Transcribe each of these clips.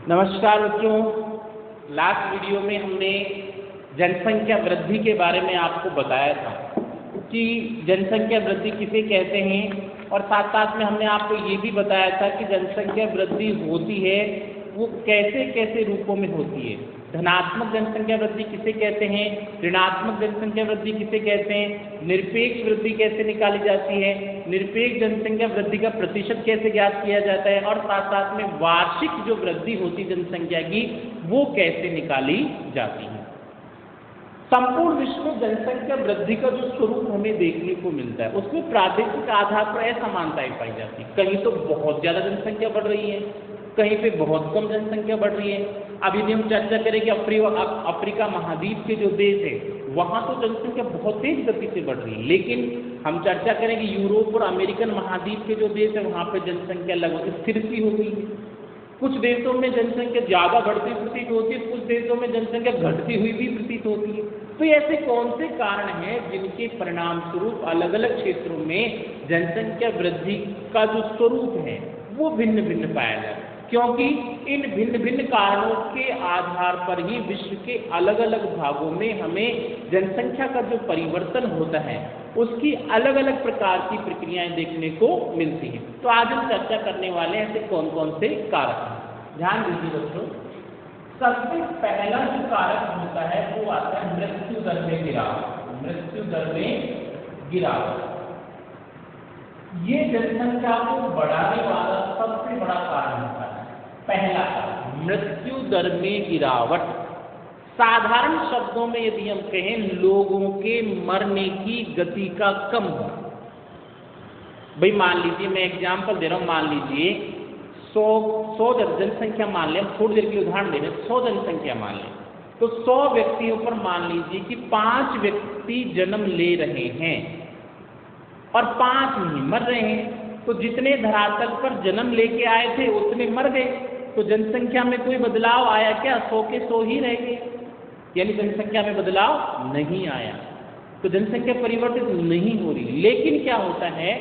नमस्कार बच्चों, last video में हमने जनसंख्या वृद्धि के बारे में आपको बताया था कि जनसंख्या वृद्धि किसे कहते हैं, और साथ साथ में हमने आपको ये भी बताया था कि जनसंख्या वृद्धि होती है वो कैसे कैसे रूपों में होती है। धनात्मक जनसंख्या वृद्धि किसे कहते हैं, ऋणात्मक जनसंख्या वृद्धि किसे कहते हैं, निरपेक्ष वृद्धि कैसे निकाली जाती है, निरपेक्ष जनसंख्या वृद्धि का प्रतिशत कैसे ज्ञात किया जाता है, और साथ साथ में वार्षिक जो वृद्धि होती जनसंख्या की वो कैसे निकाली जाती है। संपूर्ण विश्व में जनसंख्या वृद्धि का जो स्वरूप हमें देखने को मिलता है उसमें प्रादेशिक आधार पर असमानताएं पाई जाती है। कहीं तो बहुत ज्यादा जनसंख्या बढ़ रही है, कहीं पे बहुत कम जनसंख्या बढ़ रही है। अभी भी हम चर्चा करें कि अफ्रीका महाद्वीप के जो देश है वहाँ तो जनसंख्या बहुत तेज गति से बढ़ रही है, लेकिन हम चर्चा करें कि यूरोप और अमेरिकन महाद्वीप के जो देश है वहाँ पर जनसंख्या लगभग स्थिर सी हो गई है। कुछ देशों में जनसंख्या ज़्यादा बढ़ती प्रतीत होती है, कुछ देशों में जनसंख्या घटती हुई भी प्रतीत होती है। तो ऐसे कौन से कारण हैं जिनके परिणाम स्वरूप अलग अलग क्षेत्रों में जनसंख्या वृद्धि का जो स्वरूप है वो भिन्न भिन्न पाया जाता है, क्योंकि इन भिन्न भिन्न कारणों के आधार पर ही विश्व के अलग अलग भागों में हमें जनसंख्या का जो परिवर्तन होता है उसकी अलग अलग प्रकार की प्रक्रियाएं देखने को मिलती हैं। तो आज हम चर्चा करने वाले हैं ऐसे कौन कौन से कारक हैं। ध्यान दीजिए बच्चों, सबसे पहला जो कारक होता है वो आता है मृत्यु दर में गिरावट। मृत्यु दर में गिरावट ये जनसंख्या को बढ़ाने वाला सबसे बड़ा कारण होता है। पहला कारण मृत्यु दर में गिरावट। साधारण शब्दों में यदि हम कहें, लोगों के मरने की गति का कम होना। भाई मान लीजिए, मैं एग्जाम्पल दे रहा हूं, मान लीजिए 100 जनसंख्या मान लें, हम थोड़ी देर के लिए उदाहरण दे रहे हैं, 100 जनसंख्या मान लें, तो 100 व्यक्तियों पर मान लीजिए कि 5 व्यक्ति जन्म ले रहे हैं और 5 नहीं मर रहे हैं। तो जितने धरातल पर जन्म लेके आए थे उतने मर गए, तो जनसंख्या में कोई बदलाव आया क्या? 100 के 100 ही रह गए, यानी जनसंख्या में बदलाव नहीं आया। तो जनसंख्या परिवर्तित नहीं हो रही। लेकिन क्या होता है,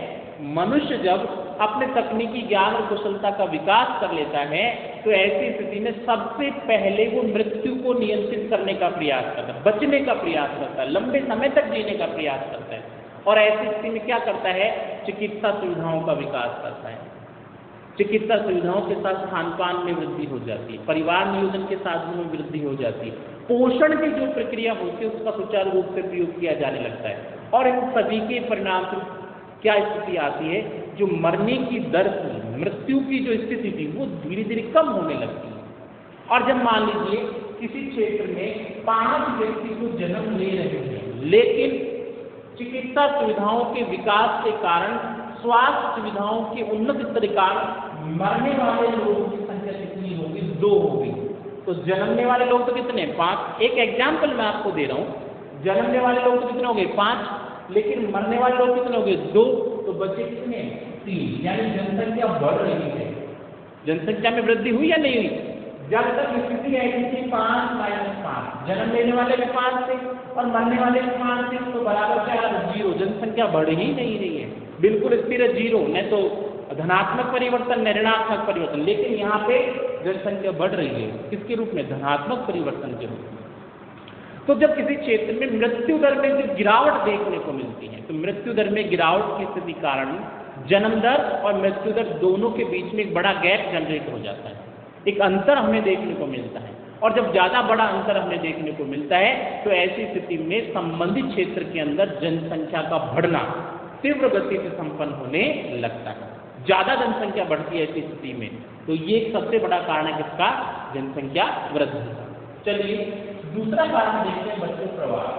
मनुष्य जब अपने तकनीकी ज्ञान और कुशलता का विकास कर लेता है तो ऐसी स्थिति में सबसे पहले वो मृत्यु को नियंत्रित करने का प्रयास करता है, बचने का प्रयास करता है, लंबे समय तक जीने का प्रयास करता है। और ऐसी स्थिति में क्या करता है, चिकित्सा सुविधाओं का विकास करता है। चिकित्सा सुविधाओं के साथ खान पान में वृद्धि हो जाती है, परिवार नियोजन के साधनों में वृद्धि हो जाती है, पोषण की जो प्रक्रिया होती है उसका सुचारू रूप से प्रयोग किया जाने लगता है। और इन सभी के परिणाम से क्या स्थिति आती है, जो मरने की दर थी, मृत्यु की जो स्थिति थी वो धीरे धीरे कम होने लगती है। और जब मान लीजिए किसी क्षेत्र में 5 व्यक्ति को जन्म ले रहे हैं, लेकिन चिकित्सा सुविधाओं के विकास के कारण, स्वास्थ्य सुविधाओं के उन्नत स्तर के कारण मरने वाले लोगों की संख्या कितनी होगी? 2 होगी। तो जन्मने वाले लोग तो कितने? 5। एक एग्जाम्पल मैं आपको दे रहा हूँ, जन्मने वाले लोग तो कितने हो गए? 5, लेकिन मरने वाले लोग कितने हो गए? 2। तो बचे कितने? 3। यानी जनसंख्या बढ़ रही है। जनसंख्या में वृद्धि हुई या नहीं हुई? जब तक स्थिति ऐसी थी 5 - 5, जन्म लेने वाले भी 5 थे और मरने वाले भी 5 थे, तो बराबर क्या? 0। जनसंख्या बढ़ ही नहीं रही है, बिल्कुल स्थिर है, 0। न तो धनात्मक परिवर्तन न ऋणात्मक परिवर्तन। लेकिन यहाँ पे जनसंख्या बढ़ रही है, किसके रूप में? धनात्मक परिवर्तन के रूप में। तो जब किसी क्षेत्र में मृत्यु दर में जो गिरावट देखने को मिलती है, तो मृत्यु दर में गिरावट की स्थिति कारण जन्म दर और मृत्यु दर दोनों के बीच में एक बड़ा गैप जनरेट हो जाता है, एक अंतर हमें देखने को मिलता है। और जब ज़्यादा बड़ा अंतर हमें देखने को मिलता है तो ऐसी स्थिति में संबंधित क्षेत्र के अंदर जनसंख्या का बढ़ना तीव्र गति से संपन्न होने लगता है। ज़्यादा जनसंख्या बढ़ती है ऐसी स्थिति में, तो ये सबसे बड़ा कारण है किसका? जनसंख्या वृद्धि का। चलिए दूसरा कारण देखते हैं बच्चों, प्रवास।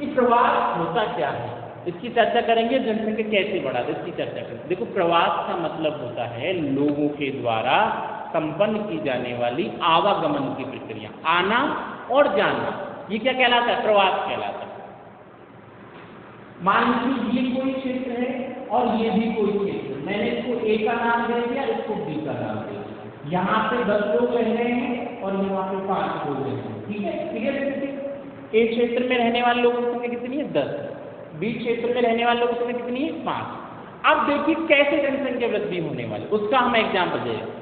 ये प्रवास होता क्या है, इसकी चर्चा करेंगे। जनसंख्या कैसे बढ़ा, इसकी चर्चा करेंगे। देखो, प्रवास का मतलब होता है लोगों के द्वारा संपन्न की जाने वाली आवागमन की प्रक्रिया, आना और जाना। ये क्या कहलाता है? प्रवास कहलाता है। मान लीजिए ये कोई क्षेत्र है और ये भी कोई क्षेत्र, मैंने इसको ए का नाम दे दिया, इसको बी का नाम दे दिया। यहाँ पे 10 लोग रह रहे हैं और यहाँ पे 5 लोग रह रहे हैं, ठीक है? क्लियर है? ए क्षेत्र में रहने वाले लोगों की संख्या कितनी है? 10। बी क्षेत्र में रहने वाले लोगों की संख्या कितनी है? 5। अब देखिए कैसे जनसंख्या वृद्धि होने वाली, उसका हम एग्जाम्पल दे रहे हैं।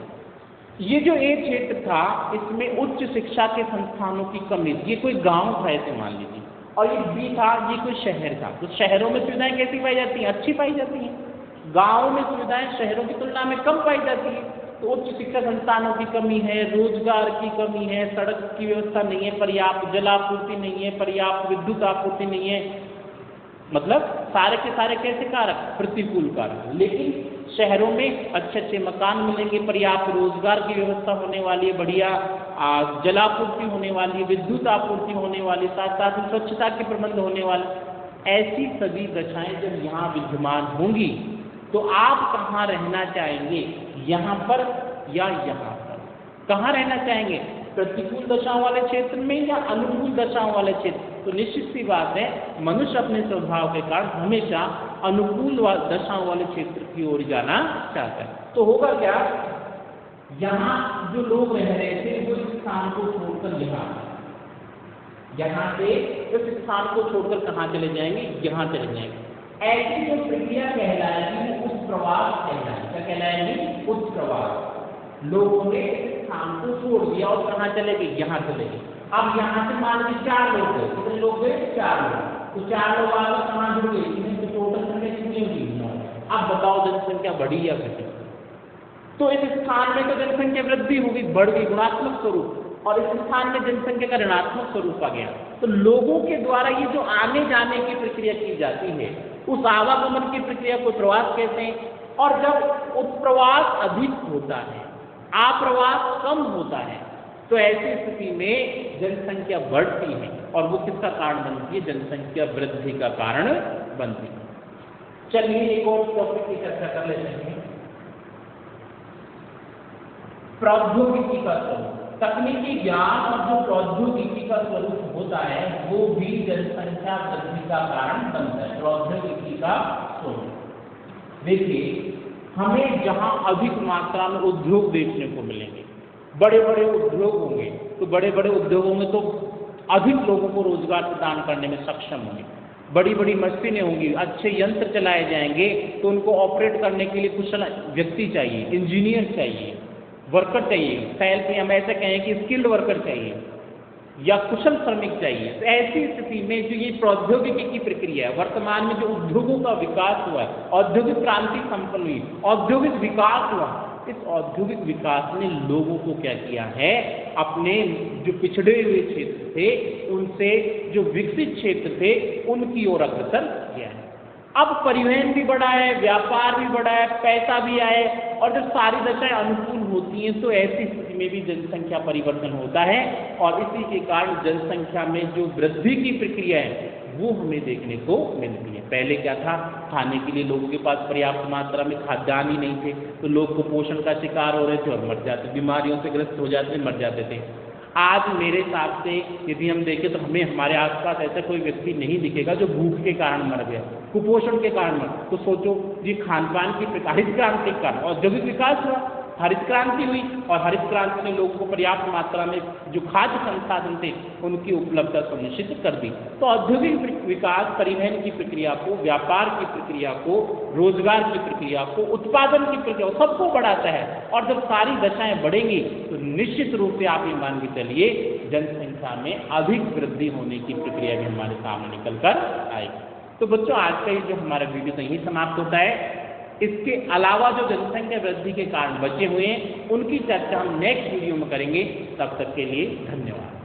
ये जो ए क्षेत्र था इसमें उच्च शिक्षा के संस्थानों की कमी थी। ये कोई गांव था ऐसे मान लीजिए, और ये बी था, ये कोई शहर था। तो शहरों में सुविधाएं कैसी पाई जाती हैं? अच्छी पाई जाती हैं। गाँव में सुविधाएं शहरों की तुलना में कम पाई जाती है। तो उच्च शिक्षा संस्थानों की कमी है, रोजगार की कमी है, सड़क की व्यवस्था नहीं है, पर्याप्त जलापूर्ति नहीं है, पर्याप्त विद्युत आपूर्ति नहीं है, मतलब सारे के सारे कैसे कारक? प्रतिकूल कारक। लेकिन शहरों में अच्छे अच्छे मकान मिलेंगे, पर्याप्त रोजगार की व्यवस्था होने वाली है, बढ़िया जलापूर्ति होने वाली है, विद्युत आपूर्ति होने वाली, साथ साथ में स्वच्छता के प्रबंध होने वाले। ऐसी सभी दशाएं जब यहाँ विद्यमान होंगी तो आप कहाँ रहना चाहेंगे? यहाँ पर या यहाँ पर? कहाँ रहना चाहेंगे? प्रतिकूल दशाओं वाले क्षेत्र में या अनुकूल दशाओं वाले क्षेत्र? तो निश्चित सी बात है, मनुष्य अपने स्वभाव के कारण हमेशा अनुकूल दशाओं वाले क्षेत्र की ओर जाना चाहता है। तो होगा क्या, यहाँ जो लोग रह रहे थे वो इस स्थान को छोड़कर यहाँ से इस स्थान को छोड़कर कहाँ चले जाएंगे? यहाँ चले जाएंगे। ऐसी जो प्रक्रिया कहलाएगी वो उस प्रवास कहलाएगी। क्या कहलाएगी? उस प्रवास। लोगों ने स्थान को छोड़ दिया और कहाँ चले गए? यहाँ चले गए। अब यहाँ से मान लीजिए 4 लोग गए। कितने लोग गए? 4 लोग। तो 4 लोग आगे कहाँ जुड़ गए? इन्हें तो टोटल संख्या कितनी होगी? 9। अब बताओ जनसंख्या बढ़ी या घटी? तो इस स्थान में तो जनसंख्या वृद्धि होगी, बढ़ गई गुणात्मक स्वरूप, और इस स्थान में जनसंख्या का ऋणात्मक स्वरूप आ गया। तो लोगों के द्वारा ये जो आने जाने की प्रक्रिया की जाती है उस आवागमन की प्रक्रिया को प्रवास कहते हैं। और जब उत्प्रवास अधिक होता है, आप्रवास कम होता है, तो ऐसी स्थिति में जनसंख्या बढ़ती है और वो किसका कारण बनती है? जनसंख्या वृद्धि का कारण बनती है। चलिए एक और टॉपिक की चर्चा कर लेते हैं, प्रौद्योगिकी का स्वरूप। तकनीकी ज्ञान और जो प्रौद्योगिकी का स्वरूप होता है वो भी जनसंख्या वृद्धि का कारण बनता है। प्रौद्योगिकी का स्वरूप देखिए, हमें जहां अधिक मात्रा में उद्योग देखने को मिलेंगे, बड़े बड़े उद्योग होंगे, तो बड़े बड़े उद्योगों में तो अधिक लोगों को रोजगार प्रदान करने में सक्षम होंगे। बड़ी बड़ी मशीनें होंगी, अच्छे यंत्र चलाए जाएंगे, तो उनको ऑपरेट करने के लिए कुशल व्यक्ति चाहिए, इंजीनियर चाहिए, वर्कर चाहिए, शायद हम ऐसे कहें कि स्किल्ड वर्कर चाहिए या कुशल श्रमिक चाहिए। तो ऐसी स्थिति में जो ये प्रौद्योगिकी की प्रक्रिया है, वर्तमान में जो उद्योगों का विकास हुआ है, औद्योगिक क्रांति संपन्न हुई, औद्योगिक विकास हुआ, इस औद्योगिक विकास ने लोगों को क्या किया है? अपने जो पिछड़े हुए क्षेत्र थे उनसे जो विकसित क्षेत्र थे उनकी ओर अग्रसर किया है। अब परिवहन भी बढ़ा है, व्यापार भी बढ़ा है, पैसा भी आए, और जब सारी दशाएं अनुकूल होती हैं तो ऐसी स्थिति में भी जनसंख्या परिवर्तन होता है। और इसी के कारण जनसंख्या में जो वृद्धि की प्रक्रिया है वो हमें देखने को मिलती है। पहले क्या था? खाने के लिए लोगों के पास पर्याप्त मात्रा में खाद्यान्न ही नहीं थे, तो लोग कुपोषण का शिकार हो रहे थे और मर जाते, बीमारियों से ग्रस्त हो जाते, मर जाते थे। आज मेरे हिसाब से यदि हम देखें तो हमें हमारे आसपास ऐसा कोई व्यक्ति नहीं दिखेगा जो भूख के कारण मर गया, कुपोषण के कारण मर। तो सोचो, ये खान पान की हरित क्रांति के कारण औद्योगिक विकास हुआ, हरित क्रांति हुई, और हरित क्रांति ने लोगों को पर्याप्त मात्रा में जो खाद्य संसाधन थे उनकी उपलब्धता सुनिश्चित कर दी। तो औद्योगिक विकास परिवहन की प्रक्रिया को, व्यापार की प्रक्रिया को, रोजगार की प्रक्रिया को, उत्पादन की प्रक्रिया को, सबको बढ़ाता है। और जब सारी दशाएं बढ़ेंगी तो निश्चित रूप से आप ये मान के चलिए जनसंख्या में अधिक वृद्धि होने की प्रक्रिया भी हमारे सामने निकल कर आएगी। तो बच्चों, आज का ये जो हमारा वीडियो तो यही समाप्त होता है। इसके अलावा जो जनसंख्या वृद्धि के कारण बचे हुए हैं उनकी चर्चा हम नेक्स्ट वीडियो में करेंगे। तब तक के लिए धन्यवाद।